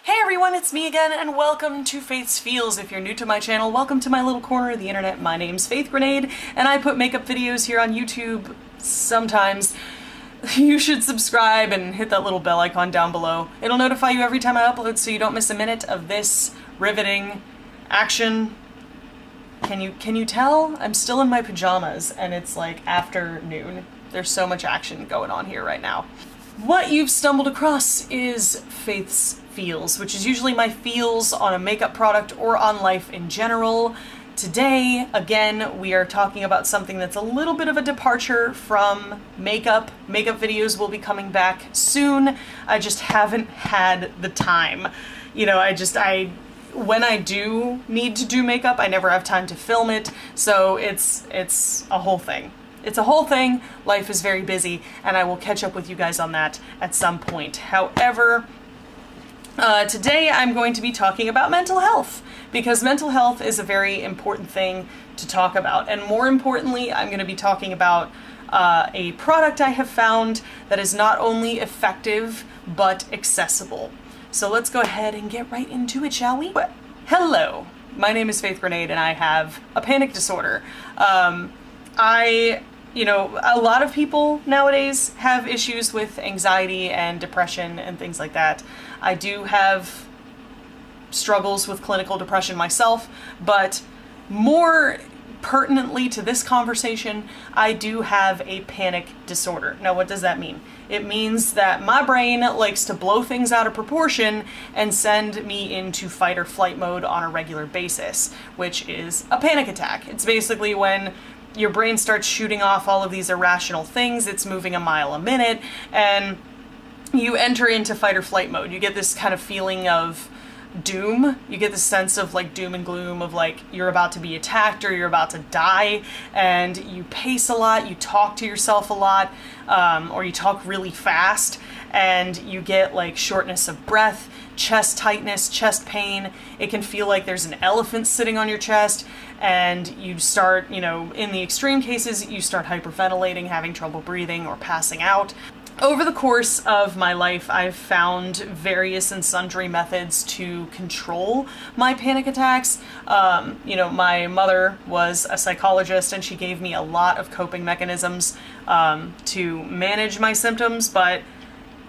Hey everyone, it's me again, and welcome to Faith's Feels. If you're new to my channel, welcome to my little corner of the internet. My name's Faith Grenade, and I put makeup videos here on YouTube sometimes. You should subscribe and hit that little bell icon down below. It'll notify you every time I upload so you don't miss a minute of this riveting action. Can you tell? I'm still in my pajamas, and it's like afternoon. There's so much action going on here right now. What you've stumbled across is Faith's Feels, which is usually my feels on a makeup product or on life in general. Today, again, we are talking about something that's a little bit of a departure from makeup. Makeup videos will be coming back soon. I just haven't had the time. You know, when I do need to do makeup, I never have time to film it, so it's a whole thing. It's a whole thing. Life is very busy, and I will catch up with you guys on that at some point. However, today I'm going to be talking about mental health, because mental health is a very important thing to talk about. And more importantly, I'm going to be talking about a product I have found that is not only effective, but accessible. So let's go ahead and get right into it, shall we? Hello, my name is Faith Grenade, and I have a panic disorder. A lot of people nowadays have issues with anxiety and depression and things like that. I do have struggles with clinical depression myself, but more pertinently to this conversation, I do have a panic disorder. Now, what does that mean? It means that my brain likes to blow things out of proportion and send me into fight or flight mode on a regular basis, which is a panic attack. It's basically when your brain starts shooting off all of these irrational things. It's moving a mile a minute, and you enter into fight or flight mode. You get this kind of feeling of doom. You get this sense of like doom and gloom of like you're about to be attacked or you're about to die, and you pace a lot, you talk to yourself a lot, or you talk really fast, and you get like shortness of breath, chest tightness, chest pain. It can feel like there's an elephant sitting on your chest, and you start, in the extreme cases, you start hyperventilating, having trouble breathing, or passing out. Over the course of my life, I've found various and sundry methods to control my panic attacks. My mother was a psychologist, and she gave me a lot of coping mechanisms to manage my symptoms,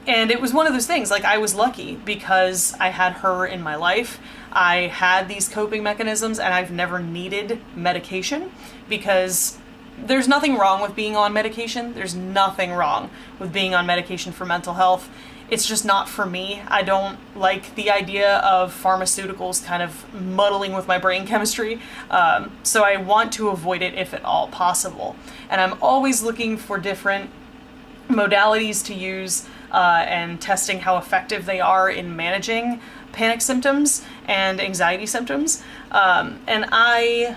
and it was one of those things, like I was lucky because I had her in my life. I had these coping mechanisms, and I've never needed medication because there's nothing wrong with being on medication. There's nothing wrong with being on medication for mental health. It's just not for me. I don't like the idea of pharmaceuticals kind of muddling with my brain chemistry, so I want to avoid it if at all possible. And I'm always looking for different modalities to use and testing how effective they are in managing panic symptoms and anxiety symptoms. And I,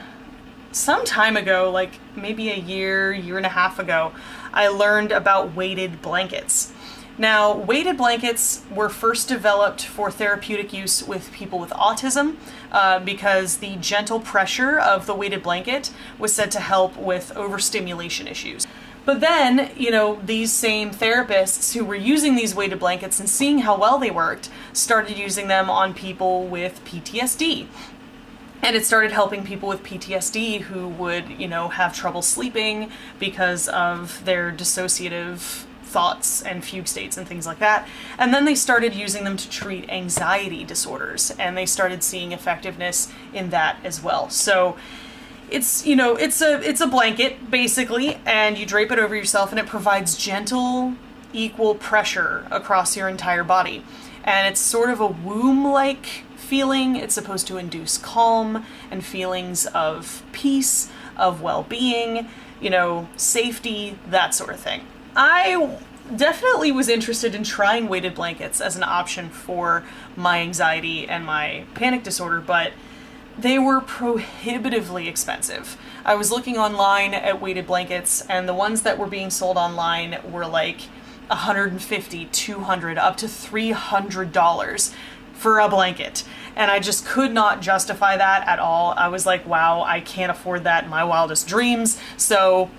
some time ago, like maybe a year and a half ago, I learned about weighted blankets. Now, weighted blankets were first developed for therapeutic use with people with autism because the gentle pressure of the weighted blanket was said to help with overstimulation issues. But then, these same therapists who were using these weighted blankets and seeing how well they worked started using them on people with PTSD. And it started helping people with PTSD who would, have trouble sleeping because of their dissociative thoughts and fugue states and things like that. And then they started using them to treat anxiety disorders, and they started seeing effectiveness in that as well. So it's a blanket basically, and you drape it over yourself, and it provides gentle, equal pressure across your entire body. And it's sort of a womb-like feeling. It's supposed to induce calm and feelings of peace, of well-being, safety, that sort of thing. I definitely was interested in trying weighted blankets as an option for my anxiety and my panic disorder, but they were prohibitively expensive. I was looking online at weighted blankets, and the ones that were being sold online were like $150, $200, up to $300 for a blanket. And I just could not justify that at all. I was like, wow, I can't afford that in my wildest dreams. So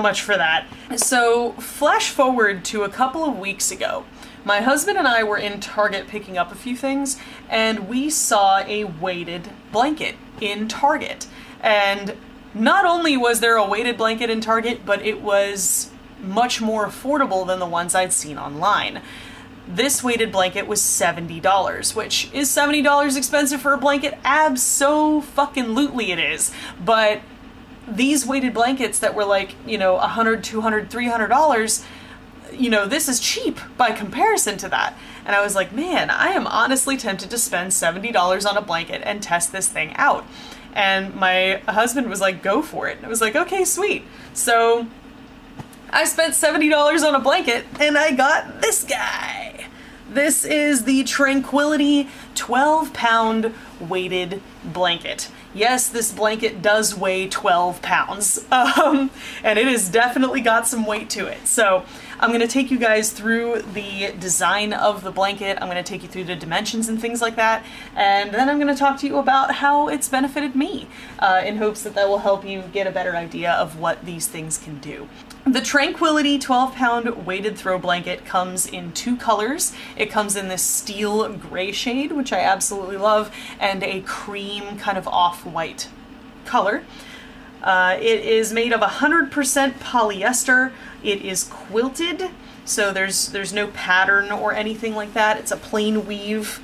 much for that. So flash forward to a couple of weeks ago My husband and I were in Target picking up a few things, and we saw a weighted blanket in Target. And not only was there a weighted blanket in Target, but it was much more affordable than the ones I'd seen online. This weighted blanket was $70, which is $70 expensive for a blanket? Abso-fucking-lutely it is. But these weighted blankets that were like, you know, $100, $200, $300, you know, this is cheap by comparison to that. And I was like, man, I am honestly tempted to spend $70 on a blanket and test this thing out. And my husband was like, go for it. I was like, okay, sweet. So I spent $70 on a blanket and I got this guy. This is the Tranquility 12-pound weighted blanket. Yes, this blanket does weigh 12 pounds, and it has definitely got some weight to it. So I'm going to take you guys through the design of the blanket. I'm going to take you through the dimensions and things like that, and then I'm going to talk to you about how it's benefited me, in hopes that that will help you get a better idea of what these things can do. The Tranquility 12-pound weighted throw blanket comes in two colors. It comes in this steel gray shade, which I absolutely love, and a cream kind of off-white color. It is made of 100% polyester. It is quilted, so there's no pattern or anything like that. It's a plain weave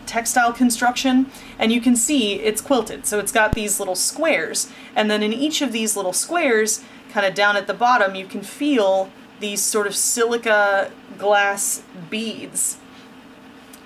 textile construction, and you can see it's quilted. So it's got these little squares, and then in each of these little squares, kind of down at the bottom, you can feel these sort of silica glass beads.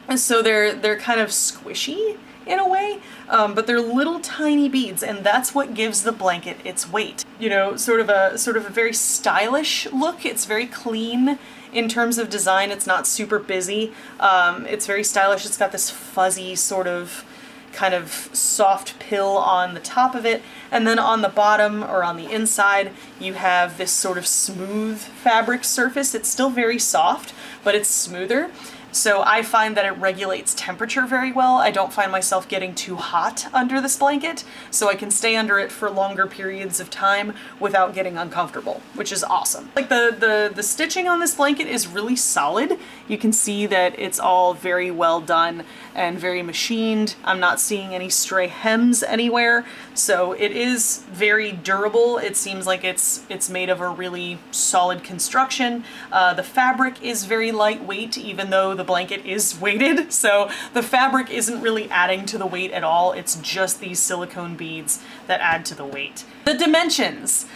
And so they're kind of squishy in a way, but they're little tiny beads, and that's what gives the blanket its weight. You know, sort of a very stylish look. It's very clean in terms of design. It's not super busy. It's very stylish. It's got this fuzzy sort of kind of soft pill on the top of it, and then on the bottom or on the inside you have this sort of smooth fabric surface. It's still very soft, but it's smoother. So I find that it regulates temperature very well. I don't find myself getting too hot under this blanket, so I can stay under it for longer periods of time without getting uncomfortable, which is awesome. Like the stitching on this blanket is really solid. You can see that it's all very well done and very machined. I'm not seeing any stray hems anywhere, so it is very durable. It seems like it's made of a really solid construction. The fabric is very lightweight, even though the blanket is weighted, so the fabric isn't really adding to the weight at all. It's just these silicone beads that add to the weight. The dimensions.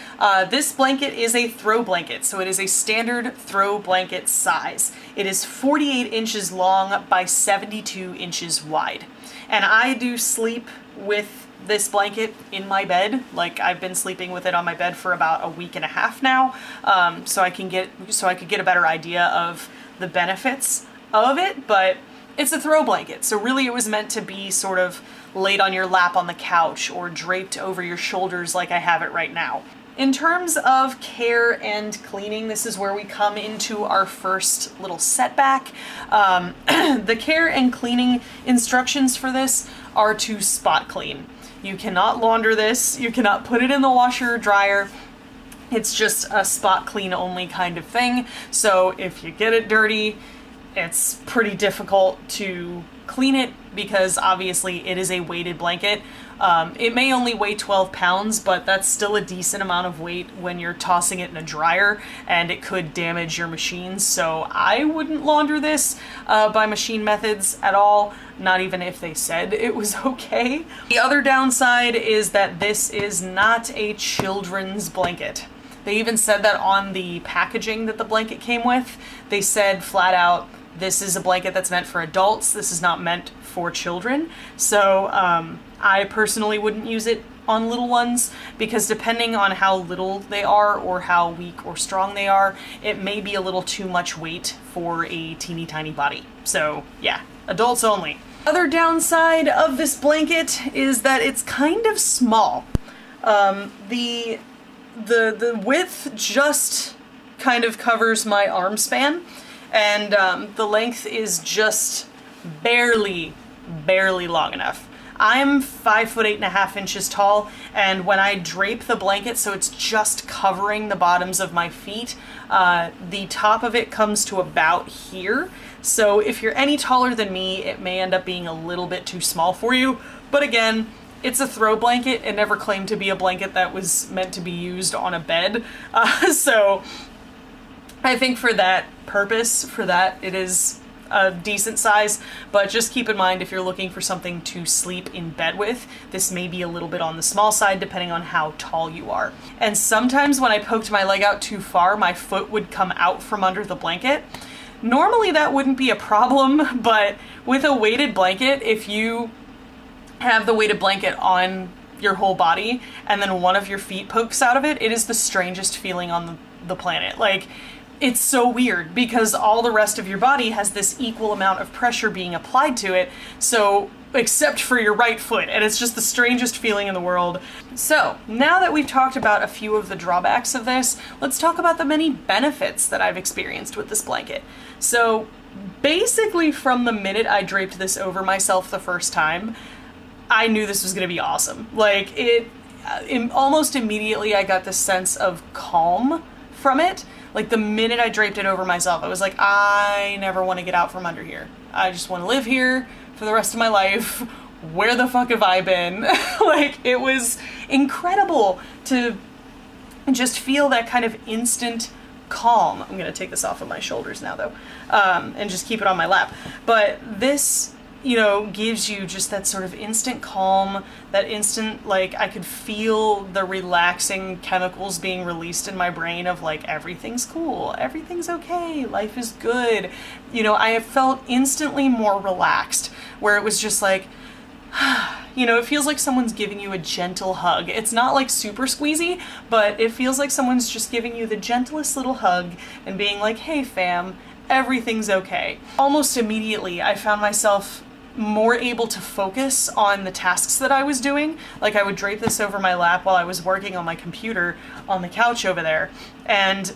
This blanket is a throw blanket, so it is a standard throw blanket size. It is 48 inches long by 72 inches wide. And I do sleep with this blanket in my bed. Like, I've been sleeping with it on my bed for about a week and a half now, so I could get a better idea of the benefits of it. But it's a throw blanket, so really it was meant to be sort of laid on your lap on the couch or draped over your shoulders like I have it right now. In terms of care and cleaning, this is where we come into our first little setback. The care and cleaning instructions for this are to spot clean. You cannot launder this, you cannot put it in the washer or dryer. It's just a spot clean only kind of thing. So if you get it dirty, it's pretty difficult to clean it because obviously it is a weighted blanket. It may only weigh 12 pounds, but that's still a decent amount of weight when you're tossing it in a dryer, and it could damage your machines. So I wouldn't launder this by machine methods at all, not even if they said it was okay. The other downside is that this is not a children's blanket. They even said that on the packaging that the blanket came with. They said flat out, this is a blanket that's meant for adults. This is not meant for children. So I personally wouldn't use it on little ones because depending on how little they are or how weak or strong they are, it may be a little too much weight for a teeny tiny body. So yeah, adults only. Other downside of this blanket is that it's kind of small. The width just kind of covers my arm span, and the length is just barely long enough. I'm 5'8.5" tall, and when I drape the blanket so it's just covering the bottoms of my feet, the top of it comes to about here. So if you're any taller than me, it may end up being a little bit too small for you. But again, it's a throw blanket. It never claimed to be a blanket that was meant to be used on a bed. So I think for that purpose, it is a decent size, but just keep in mind if you're looking for something to sleep in bed with, this may be a little bit on the small side depending on how tall you are. And sometimes when I poked my leg out too far, my foot would come out from under the blanket. Normally that wouldn't be a problem, but with a weighted blanket, if you have the weighted blanket on your whole body and then one of your feet pokes out of it, it is the strangest feeling on the planet. Like, it's so weird because all the rest of your body has this equal amount of pressure being applied to it, so except for your right foot, and it's just the strangest feeling in the world. So now that we've talked about a few of the drawbacks of this, let's talk about the many benefits that I've experienced with this blanket. So basically from the minute I draped this over myself the first time, I knew this was going to be awesome. Like, almost immediately I got this sense of calm from it. Like, the minute I draped it over myself, I was like, I never want to get out from under here. I just want to live here for the rest of my life. Where the fuck have I been? Like, it was incredible to just feel that kind of instant calm. I'm going to take this off of my shoulders now, though, and just keep it on my lap. But this, gives you just that sort of instant calm, that instant, like, I could feel the relaxing chemicals being released in my brain of, like, everything's cool, everything's okay, life is good. I have felt instantly more relaxed, where it was just like, it feels like someone's giving you a gentle hug. It's not like super squeezy, but it feels like someone's just giving you the gentlest little hug and being like, hey fam, everything's okay. Almost immediately, I found myself more able to focus on the tasks that I was doing. Like, I would drape this over my lap while I was working on my computer on the couch over there, and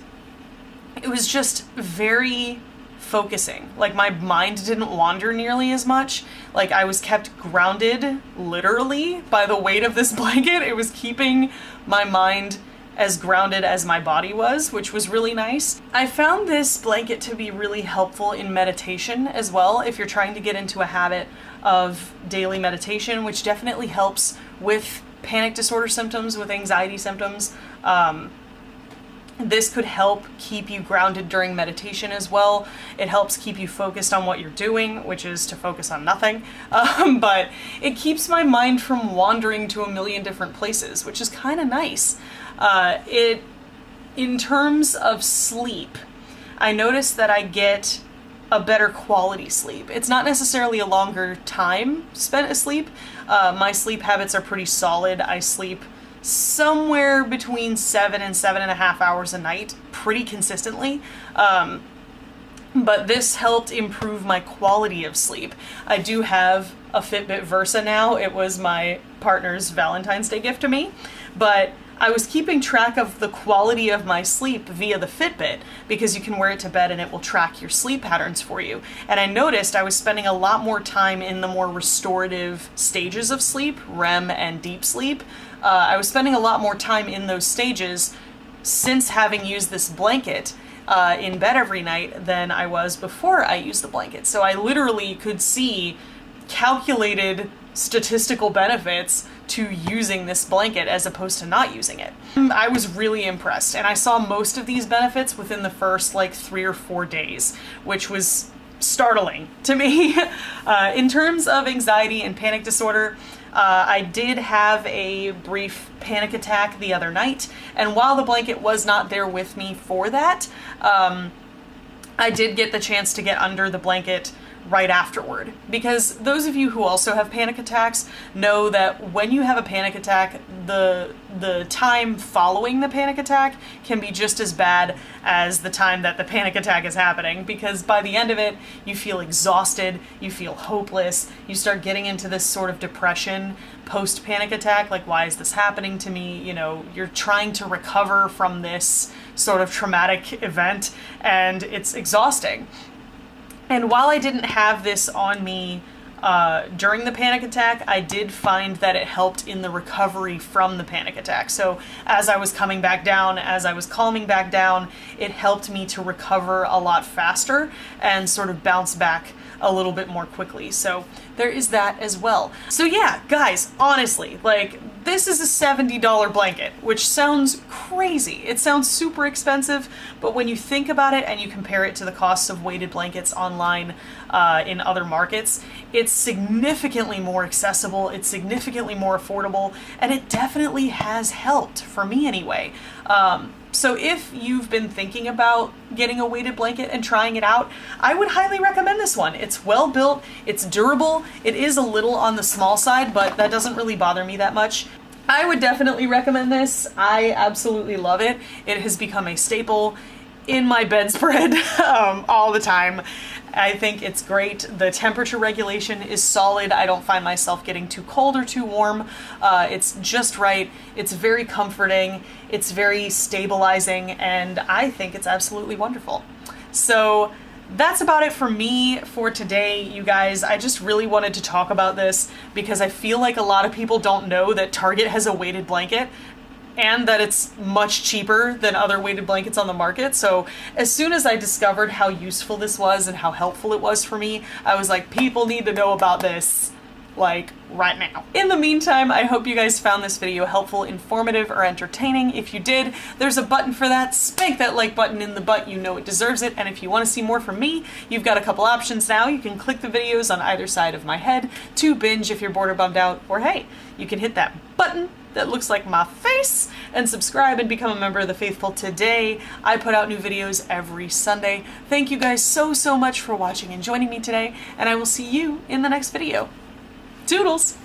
it was just very focusing. Like, my mind didn't wander nearly as much. Like, I was kept grounded, literally, by the weight of this blanket. It was keeping my mind as grounded as my body was, which was really nice. I found this blanket to be really helpful in meditation as well, if you're trying to get into a habit of daily meditation, which definitely helps with panic disorder symptoms, with anxiety symptoms. This could help keep you grounded during meditation as well. It helps keep you focused on what you're doing, which is to focus on nothing. But it keeps my mind from wandering to a million different places, which is kind of nice. In terms of sleep, I noticed that I get a better quality sleep. It's not necessarily a longer time spent asleep. My sleep habits are pretty solid. I sleep somewhere between 7 and 7.5 hours a night pretty consistently. But this helped improve my quality of sleep. I do have a Fitbit Versa now. It was my partner's Valentine's Day gift to me, but I was keeping track of the quality of my sleep via the Fitbit, because you can wear it to bed and it will track your sleep patterns for you. And I noticed I was spending a lot more time in the more restorative stages of sleep, REM and deep sleep. I was spending a lot more time in those stages since having used this blanket in bed every night than I was before I used the blanket. So I literally could see calculated statistical benefits to using this blanket as opposed to not using it. I was really impressed, and I saw most of these benefits within the first 3 or 4 days, which was startling to me. In terms of anxiety and panic disorder, I did have a brief panic attack the other night, and while the blanket was not there with me for that, I did get the chance to get under the blanket right afterward. Because those of you who also have panic attacks know that when you have a panic attack, the time following the panic attack can be just as bad as the time that the panic attack is happening, because by the end of it, you feel exhausted, you feel hopeless, you start getting into this sort of depression post-panic attack, like, why is this happening to me? You're trying to recover from this sort of traumatic event, and it's exhausting. And while I didn't have this on me during the panic attack, I did find that it helped in the recovery from the panic attack. So as I was coming back down, as I was calming back down, it helped me to recover a lot faster and sort of bounce back a little bit more quickly. So there is that as well. So yeah, guys, honestly, like, this is a $70 blanket, which sounds crazy. It sounds super expensive, but when you think about it and you compare it to the costs of weighted blankets online in other markets, it's significantly more accessible, it's significantly more affordable, and it definitely has helped, for me anyway. So if you've been thinking about getting a weighted blanket and trying it out, I would highly recommend this one. It's well built, it's durable, it is a little on the small side, but that doesn't really bother me that much. I would definitely recommend this. I absolutely love it. It has become a staple in my bedspread all the time. I think it's great. The temperature regulation is solid. I don't find myself getting too cold or too warm. It's just right. It's very comforting. It's very stabilizing, and I think it's absolutely wonderful. So that's about it for me for today, you guys. I just really wanted to talk about this because I feel like a lot of people don't know that Target has a weighted blanket and that it's much cheaper than other weighted blankets on the market. So as soon as I discovered how useful this was and how helpful it was for me, I was like, people need to know about this, like, right now. In the meantime, I hope you guys found this video helpful, informative, or entertaining. If you did, there's a button for that. Spank that like button in the butt, you know it deserves it. And if you want to see more from me, you've got a couple options now. You can click the videos on either side of my head to binge if you're bored or bummed out, or hey, you can hit that button that looks like my face and subscribe and become a member of the faithful today. I put out new videos every Sunday. Thank you guys so much for watching and joining me today, and I will see you in the next video. Toodles!